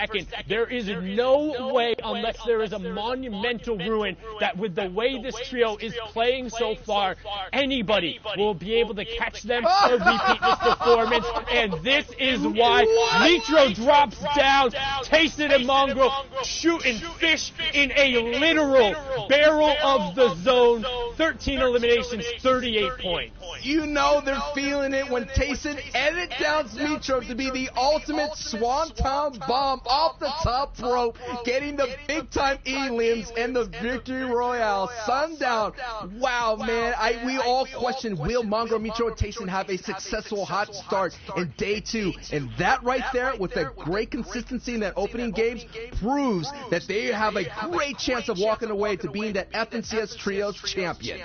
second. There is no way, unless there is a monumental ruin, that with the way this trio is playing so far, anybody will be able to catch them or repeat this performance. And this is why Nitro drops down. Tayson and Mongrel shooting fish in a literal barrel of the zone. 13 eliminations, 38 points. You know they're feeling it when Tayson edit downs Nitro to be the ultimate swanton bomb off the top rope, getting the big-time elims and the victory royale. Sundown. Wow, man. We all question, will Mongrel, Nitro, and Tayson have a successful hot start in day 2? And that right there, with a great consistency in that opening games, proves that they have a great chance of walking away to being that FNCS Trios champion.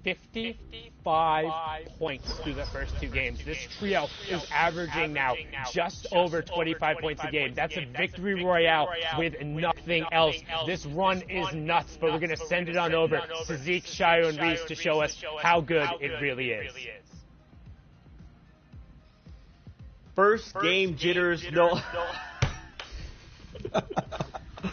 55 points through the first 2 games. This trio is averaging now just over 25 points a game. That's a victory royale with nothing else. This run is nuts, but we're going to send it on over to Zeke, Shio, and Reese to show us how good it really is. First game jitters, no.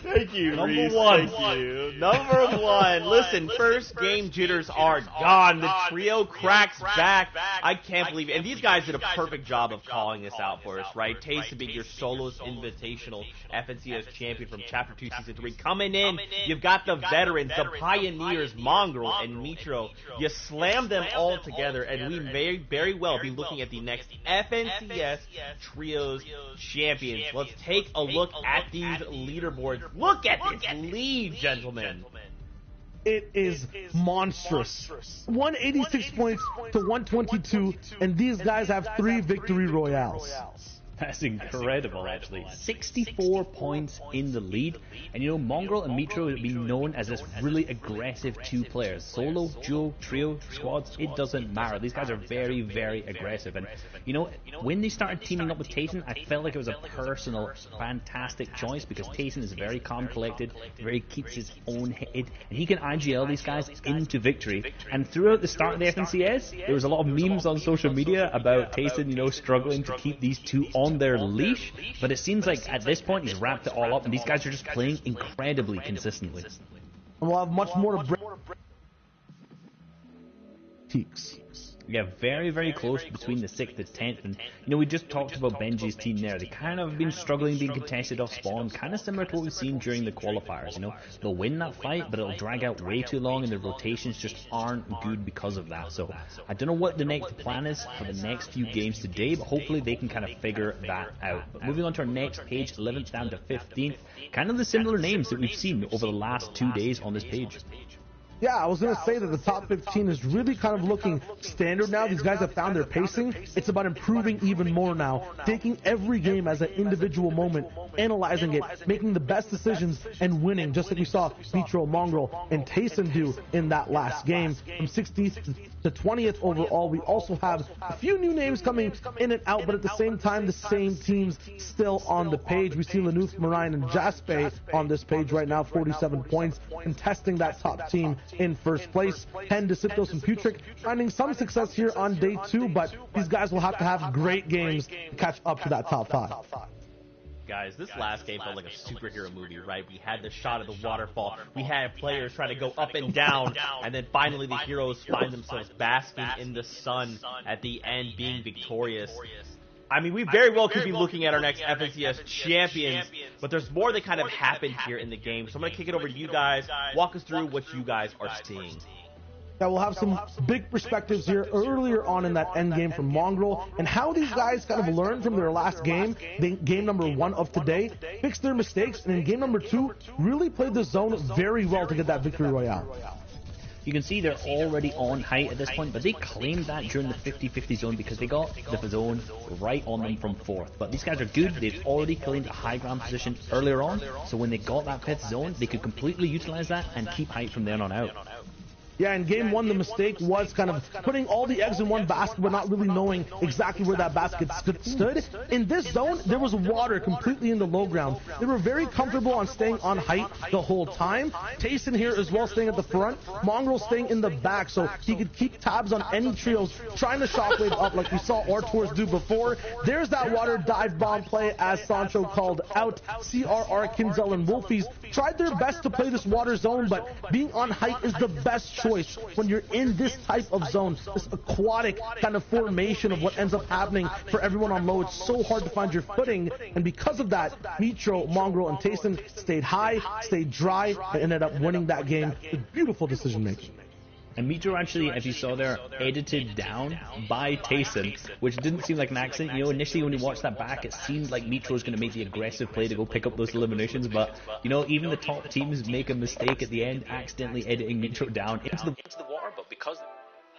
Thank you, Reese. Thank you. Number 1. Listen, first game jitters are gone. The trio cracks back. I can't believe it. And these guys did a perfect job of calling this out for us, right? Tayson being your Solos Invitational FNCS champion from Chapter 2, Season 3. Coming in, you've got the veterans, the pioneers, Mongrel and Nitro. You slam them all together, and we may very well be looking at the next FNCS Trios champions. Let's take a look at these leaderboards. Look at this lead, gentlemen. It is monstrous. 186 points to 122, and these guys have 3 victory royales. That's incredible, actually. 64 points in the lead. And you know, Mongrel and Nitro have been known as this really aggressive 2 players. Solo, duo, trio, squads, it doesn't matter. These guys are very, very aggressive. And, you know, when they started teaming up with Tayson, I felt like it was a personal, fantastic choice because Tayson is very calm, collected, very keeps his own head, and he can IGL these guys into victory. And throughout the start of the FNCS, there was a lot of memes on social media about Tayson, you know, struggling to keep these 2 on their leash, but it seems like at this point he's wrapped it all up and these guys are just playing incredibly consistently. And we'll have much more to bring. Yeah, very, very close between the 6th and 10th. And, you know, we just talked about Benji's team there. They kind of have been struggling being contested off spawn, kind of similar to what we've seen during the qualifiers, you know. They'll win that fight, but it'll drag out way too long, and the rotations just aren't good because of that. So, I don't know what the next plan is for the next few games today, but hopefully they can kind of figure that out. But moving on to our next page, 11th down to 15th. Kind of the similar names that we've seen over the last 2 days on this page. Yeah, I was going to say that the top 15 is really kind of looking standard now. These guys have found their pacing. It's about improving even more now, taking every game as an individual moment, analyzing it, making the best decisions, and winning, just like we saw Nitro, Mongrel, and Tayson do in that last game. From 60th to 20th overall, we also have a few new names coming in and out, but at the same time, the same teams still on the page. We see NOUVEAUX, Marion, and Jaspe on this page right now, 47 points, contesting that top team in first place. Hen, Deciptos, and Putrick finding some success here on day 2, but these guys will have to have great games to catch up to that top 5. Guys, this last game felt like a superhero movie, right? We had the shot of the waterfall. We had players trying to go up and down, and then finally the heroes find themselves basking in the sun at the end, being victorious. I mean, we very well could be looking at our next FNCS champions, but there's more that kind of happened here in the game. So I'm going to kick it over to you guys. Walk us through what you guys are seeing. Yeah, we'll have some big perspectives here earlier on in that end game from Mongrel, and how these guys kind of learned from their last game, game number 1 of today, fixed their mistakes, and in game number 2, really played the zone very well to get that victory royale. You can see they're already on height at this point, but they claimed that during the 50-50 zone because they got the zone right on them from 4th. But these guys are good. They've already claimed a high ground position earlier on, so when they got that 5th zone, they could completely utilize that and keep height from then on out. Yeah, in game one, the mistake was kind of putting all the eggs in one basket, but not really knowing exactly where that basket stood. In this zone, there was water completely in the low ground. They were very comfortable on staying on height the whole time. Tayson here as well staying at the front. Mongrel staying in the back, so he could keep tabs on any trios trying to shockwave up like we saw Artours do before. There's that water dive bomb play as Sancho called out. CRR, Kinzel, and Wolfies tried their best to play this water zone, but being on height is the best choice when you're in this type of zone, this aquatic kind of formation of what ends up happening for everyone on low. It's so hard to find your footing, and because of that, Mitro, Mongrel, and Tayson stayed high, stayed dry, and ended up winning that game with beautiful decision making. And Mitro actually, as you saw there, edited down by Tayson, which didn't seem like an accident. You know, initially when you watched that back, it seemed like Mitro was going to make the aggressive play to go pick up those eliminations, but, you know, even the top teams make a mistake at the end, accidentally editing Mitro down into the water. But